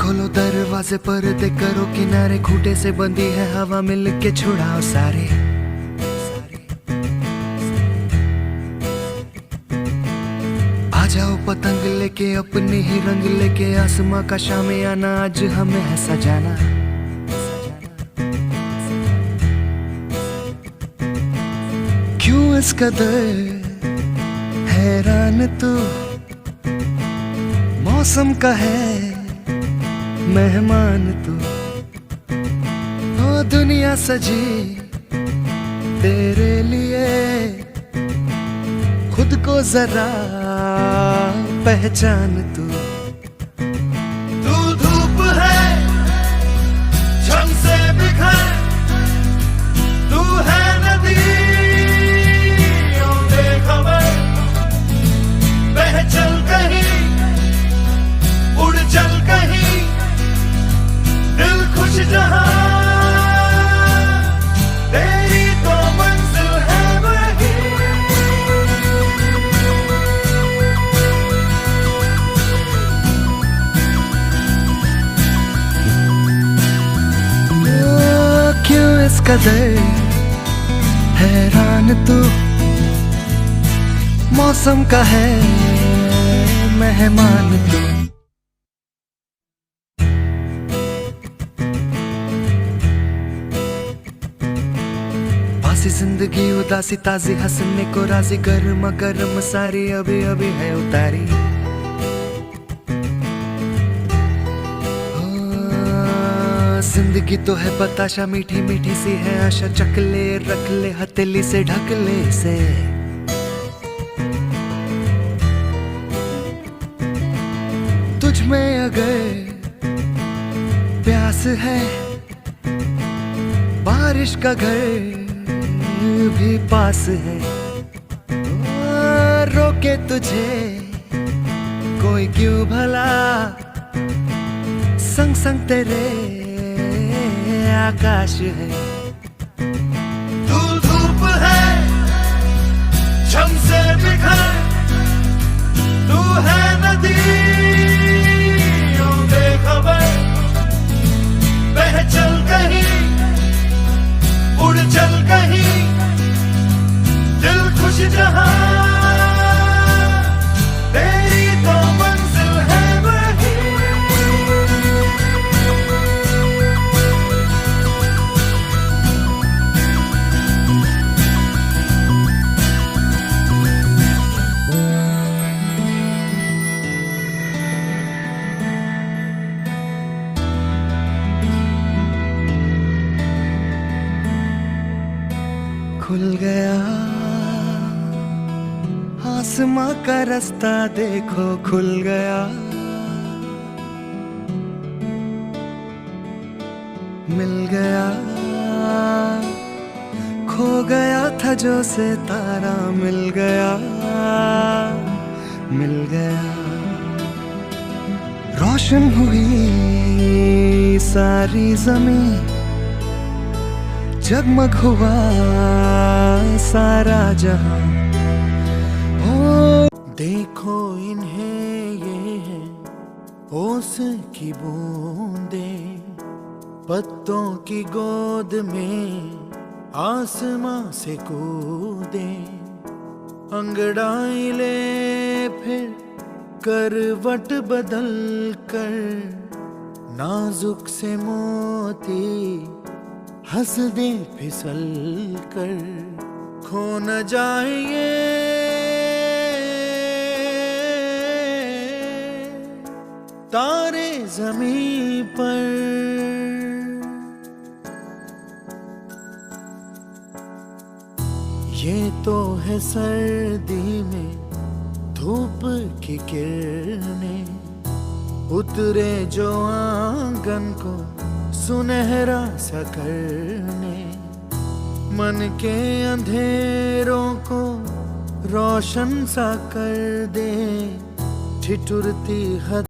खोलो दरवाजे पर्दे करो किनारे, खूंटे से बंदी है हवा मिल के छुड़ाओ सारे। आ जाओ पतंग लेके अपने ही रंग लेके, आसमां का शामियाना आज हमें है सजाना। क्यों इस कदर हैरान तू, मौसम का है मेहमान तू। ओ दुनिया सजी तेरे लिए, खुद को जरा पहचान तू। तू धूप है झम से बिखर, तू है नदी बेखबर, बह चल कहीं उड़ चल कहीं, दिल खुश जहां तेरी तो मंजिल है वही। क्यों इस कदर हैरान तू, मौसम का है मेहमान तू। पासी जिंदगी उदासी ताजी हंसने को राजी, गर्मा गर्म सारी अभी अभी है उतारी। जिंदगी तो है बताशा मीठी मीठी सी है आशा, चकले रख ले हथेली से ढक ले इसे। तुझ में अगर प्यास है, बारिश का घर भी पास है। रोके तुझे कोई क्यों भला, संग संग तेरे आकाश है। तू धूप है झम से बिखर, तू है नदी बेखबर, बह चल कहीं उड़ चल कहीं, दिल खुश जहां तेरी तो मंजिल है वही। खुल गया आसमां का रास्ता देखो, खुल गया। मिल गया खो गया था जो से तारा, मिल गया मिल गया। रोशन हुई सारी जमीन, जगमग हुआ सारा जहां। ओ देखो इन्हें ये है ओस की बूंदें, पत्तों की गोद में आसमां से कूदे। अंगड़ाई ले फिर करवट बदल कर, नाजुक से मोती हंस दे फिसल कर। खो न जाएंगे तारे ज़मीं पर, ये तो है सर्दी में धूप की किरणें, उतरे जो आंगन को सुनहरा सा करने। मन के अंधेरों को रोशन सा कर दे, ठिठुरती